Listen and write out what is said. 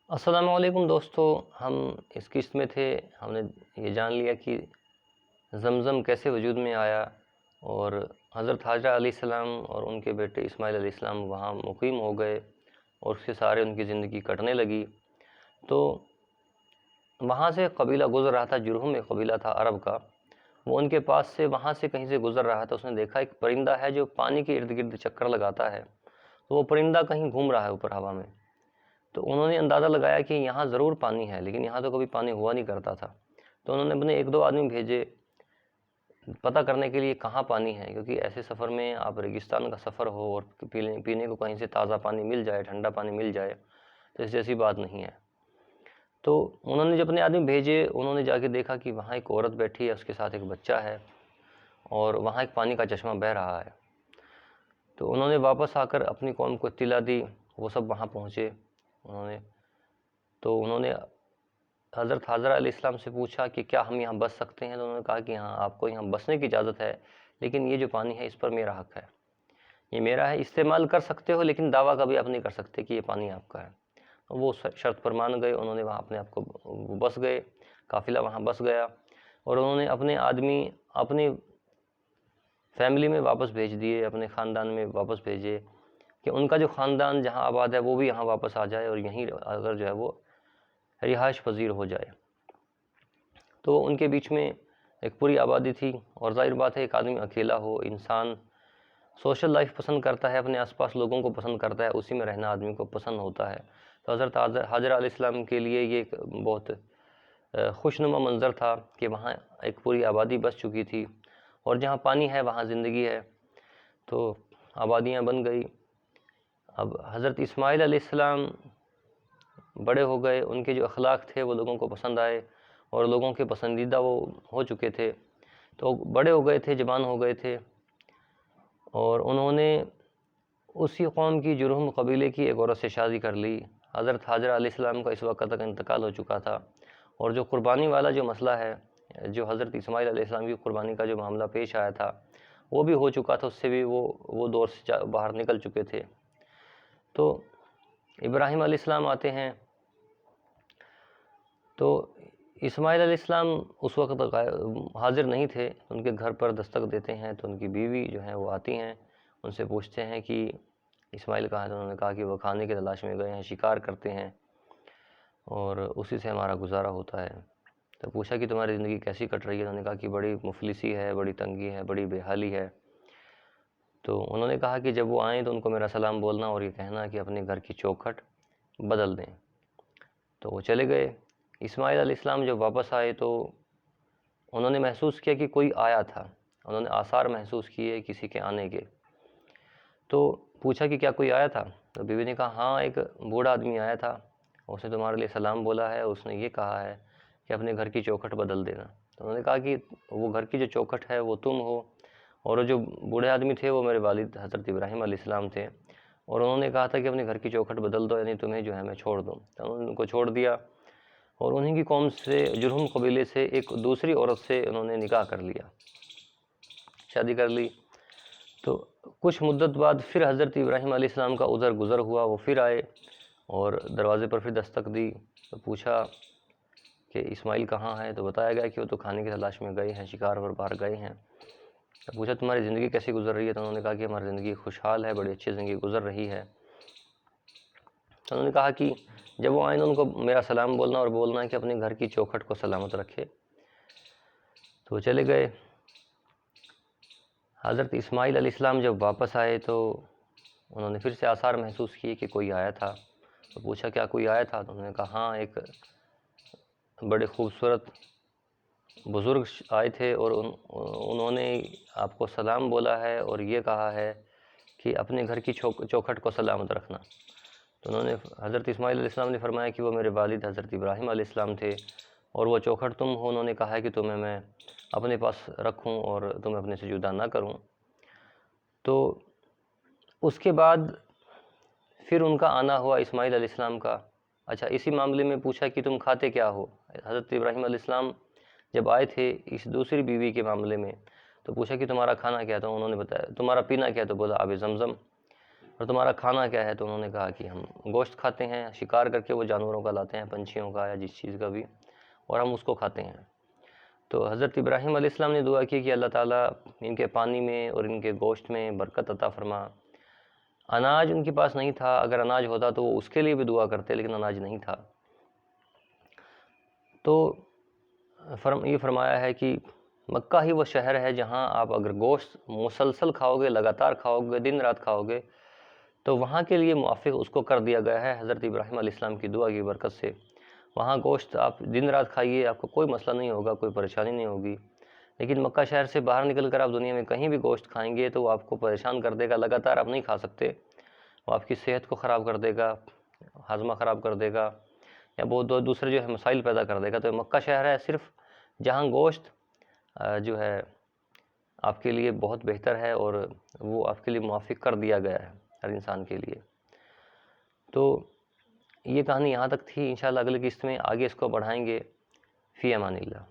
السلام علیکم دوستو، ہم اس قسط میں تھے، ہم نے یہ جان لیا کہ زمزم کیسے وجود میں آیا اور حضرت حاجرہ علیہ السلام اور ان کے بیٹے اسماعیل علیہ السلام وہاں مقیم ہو گئے اور اس سے سارے ان کی زندگی کٹنے لگی۔ تو وہاں سے قبیلہ گزر رہا تھا، جرہم ایک قبیلہ تھا عرب کا، وہ ان کے پاس سے وہاں سے کہیں سے گزر رہا تھا۔ اس نے دیکھا ایک پرندہ ہے جو پانی کے ارد گرد چکر لگاتا ہے، تو وہ پرندہ کہیں گھوم رہا ہے اوپر ہوا میں۔ تو انہوں نے اندازہ لگایا کہ یہاں ضرور پانی ہے، لیکن یہاں تو کبھی پانی ہوا نہیں کرتا تھا۔ تو انہوں نے اپنے ایک دو آدمی بھیجے پتہ کرنے کے لیے کہاں پانی ہے، کیونکہ ایسے سفر میں آپ ریگستان کا سفر ہو اور پینے کو کہیں سے تازہ پانی مل جائے، ٹھنڈا پانی مل جائے، تو اس جیسی بات نہیں ہے۔ تو انہوں نے جب اپنے آدمی بھیجے، انہوں نے جا کے دیکھا کہ وہاں ایک عورت بیٹھی ہے، اس کے ساتھ ایک بچہ ہے اور وہاں ایک پانی کا چشمہ بہہ رہا ہے۔ تو انہوں نے واپس آ کر اپنی قوم کو اطلاع دی، وہ سب وہاں پہنچے۔ انہوں نے حضرت حاجرہ علیہ السلام سے پوچھا کہ کیا ہم یہاں بس سکتے ہیں؟ تو انہوں نے کہا کہ ہاں، آپ کو یہاں بسنے کی اجازت ہے، لیکن یہ جو پانی ہے اس پر میرا حق ہے، یہ میرا ہے، استعمال کر سکتے ہو، لیکن دعویٰ کبھی آپ نہیں کر سکتے کہ یہ پانی آپ کا ہے۔ وہ شرط پر مان گئے، انہوں نے وہاں اپنے آپ کو بس گئے، قافلہ وہاں بس گیا اور انہوں نے اپنے آدمی اپنی فیملی میں واپس بھیج دیے، اپنے خاندان میں واپس بھیجے کہ ان کا جو خاندان جہاں آباد ہے وہ بھی یہاں واپس آ جائے اور یہیں اگر جو ہے وہ رہائش پذیر ہو جائے۔ تو ان کے بیچ میں ایک پوری آبادی تھی، اور ظاہر بات ہے ایک آدمی اکیلا ہو، انسان سوشل لائف پسند کرتا ہے، اپنے آس پاس لوگوں کو پسند کرتا ہے، اسی میں رہنا آدمی کو پسند ہوتا ہے۔ تو حضرت حاجرہ علیہ السلام کے لیے یہ ایک بہت خوشنما منظر تھا کہ وہاں ایک پوری آبادی بس چکی تھی، اور جہاں پانی ہے وہاں زندگی ہے۔ تو آبادیاں بن گئی۔ اب حضرت اسماعیل علیہ السلام بڑے ہو گئے، ان کے جو اخلاق تھے وہ لوگوں کو پسند آئے اور لوگوں کے پسندیدہ وہ ہو چکے تھے۔ تو بڑے ہو گئے تھے، جوان ہو گئے تھے، اور انہوں نے اسی قوم کی جرہم قبیلے کی ایک عورت سے شادی کر لی۔ حضرت حاجرہ علیہ السلام کا اس وقت تک انتقال ہو چکا تھا، اور جو قربانی والا جو مسئلہ ہے، جو حضرت اسماعیل علیہ السلام کی قربانی کا جو معاملہ پیش آیا تھا وہ بھی ہو چکا تھا، اس سے بھی وہ دور سے باہر نکل چکے تھے۔ تو ابراہیم علیہ السلام آتے ہیں، تو اسماعیل علیہ السلام اس وقت حاضر نہیں تھے، ان کے گھر پر دستک دیتے ہیں، تو ان کی بیوی جو ہیں وہ آتی ہیں، ان سے پوچھتے ہیں کہ اسماعیل کہاں ہے؟ تو انہوں نے کہا کہ وہ کھانے کی تلاش میں گئے ہیں، شکار کرتے ہیں اور اسی سے ہمارا گزارا ہوتا ہے۔ تو پوچھا کہ تمہاری زندگی کیسی کٹ رہی ہے؟ انہوں نے کہا کہ بڑی مفلسی ہے، بڑی تنگی ہے، بڑی بے حالی ہے۔ تو انہوں نے کہا کہ جب وہ آئیں تو ان کو میرا سلام بولنا اور یہ کہنا کہ اپنے گھر کی چوکھٹ بدل دیں۔ تو وہ چلے گئے۔ اسماعیل علیہ السلام جب واپس آئے تو انہوں نے محسوس کیا کہ کوئی آیا تھا، انہوں نے آثار محسوس کیے کسی کے آنے کے۔ تو پوچھا کہ کیا کوئی آیا تھا؟ تو بیوی نے کہا ہاں، ایک بوڑھا آدمی آیا تھا، اس نے تمہارے لیے سلام بولا ہے، اس نے یہ کہا ہے کہ اپنے گھر کی چوکھٹ بدل دینا۔ تو انہوں نے کہا کہ وہ گھر کی جو چوکھٹ ہے وہ تم ہو، اور جو بوڑھے آدمی تھے وہ میرے والد حضرت ابراہیم علیہ السلام تھے، اور انہوں نے کہا تھا کہ اپنے گھر کی چوکھٹ بدل دو، یعنی تمہیں جو ہے میں چھوڑ دوں۔ تو انہوں نے ان کو چھوڑ دیا، اور انہیں کی قوم سے، جرہم قبیلے سے ایک دوسری عورت سے انہوں نے نکاح کر لیا، شادی کر لی۔ تو کچھ مدت بعد پھر حضرت ابراہیم علیہ السلام کا ادھر گزر ہوا، وہ پھر آئے اور دروازے پر پھر دستک دی۔ تو پوچھا کہ اسماعیل کہاں ہے؟ تو بتایا گیا کہ وہ تو کھانے کی تلاش میں گئے ہیں، شکار پر باہر گئے ہیں۔ تو پوچھا تمہاری زندگی کیسی گزر رہی ہے؟ تو انہوں نے کہا کہ ہماری زندگی خوشحال ہے، بڑی اچھی زندگی گزر رہی ہے۔ تو انہوں نے کہا کہ جب وہ آئیں تو ان کو میرا سلام بولنا اور بولنا ہے کہ اپنے گھر کی چوکھٹ کو سلامت رکھے۔ تو وہ چلے گئے۔ حضرت اسماعیل علیہ السلام جب واپس آئے تو انہوں نے پھر سے آثار محسوس کیے کہ کوئی آیا تھا۔ تو پوچھا کیا کوئی آیا تھا؟ تو انہوں نے کہا ہاں، ایک بڑے خوبصورت بزرگ آئے تھے، اور انہوں نے آپ کو سلام بولا ہے اور یہ کہا ہے کہ اپنے گھر کی چوکھٹ کو سلامت رکھنا۔ تو انہوں نے حضرت اسماعیل علیہ السلام نے فرمایا کہ وہ میرے والد حضرت ابراہیم علیہ السلام تھے، اور وہ چوکھٹ تم ہو، انہوں نے کہا ہے کہ تمہیں میں اپنے پاس رکھوں اور تمہیں اپنے سے جدا نہ کروں۔ تو اس کے بعد پھر ان کا آنا ہوا اسماعیل علیہ السلام کا۔ اچھا، اسی معاملے میں پوچھا کہ تم کھاتے کیا ہو؟ حضرت ابراہیم علیہ السلام جب آئے تھے اس دوسری بیوی کے معاملے میں، تو پوچھا کہ تمہارا کھانا کیا تھا؟ انہوں نے بتایا تمہارا پینا کیا؟ تو بولا آب زمزم۔ اور تمہارا کھانا کیا ہے؟ تو انہوں نے کہا کہ ہم گوشت کھاتے ہیں، شکار کر کے وہ جانوروں کا لاتے ہیں، پنچھیوں کا یا جس چیز کا بھی، اور ہم اس کو کھاتے ہیں۔ تو حضرت ابراہیم علیہ السلام نے دعا کی کہ اللہ تعالیٰ ان کے پانی میں اور ان کے گوشت میں برکت عطا فرما۔ اناج ان کے پاس نہیں تھا، اگر اناج ہوتا تو وہ اس کے لیے بھی دعا کرتے، لیکن اناج نہیں تھا۔ تو یہ فرمایا ہے کہ مکہ ہی وہ شہر ہے جہاں آپ اگر گوشت مسلسل کھاؤ گے، لگاتار کھاؤ گے، دن رات کھاؤ گے، تو وہاں کے لیے موافق اس کو کر دیا گیا ہے حضرت ابراہیم علیہ السلام کی دعا کی برکت سے۔ وہاں گوشت آپ دن رات کھائیے، آپ کو کوئی مسئلہ نہیں ہوگا، کوئی پریشانی نہیں ہوگی۔ لیکن مکہ شہر سے باہر نکل کر آپ دنیا میں کہیں بھی گوشت کھائیں گے تو وہ آپ کو پریشان کر دے گا، لگاتار آپ نہیں کھا سکتے، وہ آپ کی صحت کو خراب کر دے گا، ہاضمہ خراب کر دے گا، یا بہت دوسرے جو ہے مسائل پیدا کر دے گا۔ تو مکہ شہر ہے صرف جہاں گوشت جو ہے آپ کے لیے بہت بہتر ہے، اور وہ آپ کے لیے موافق کر دیا گیا ہے ہر انسان کے لیے۔ تو یہ کہانی یہاں تک تھی، انشاءاللہ اگلی قسط میں آگے اس کو بڑھائیں گے۔ فی امان اللہ۔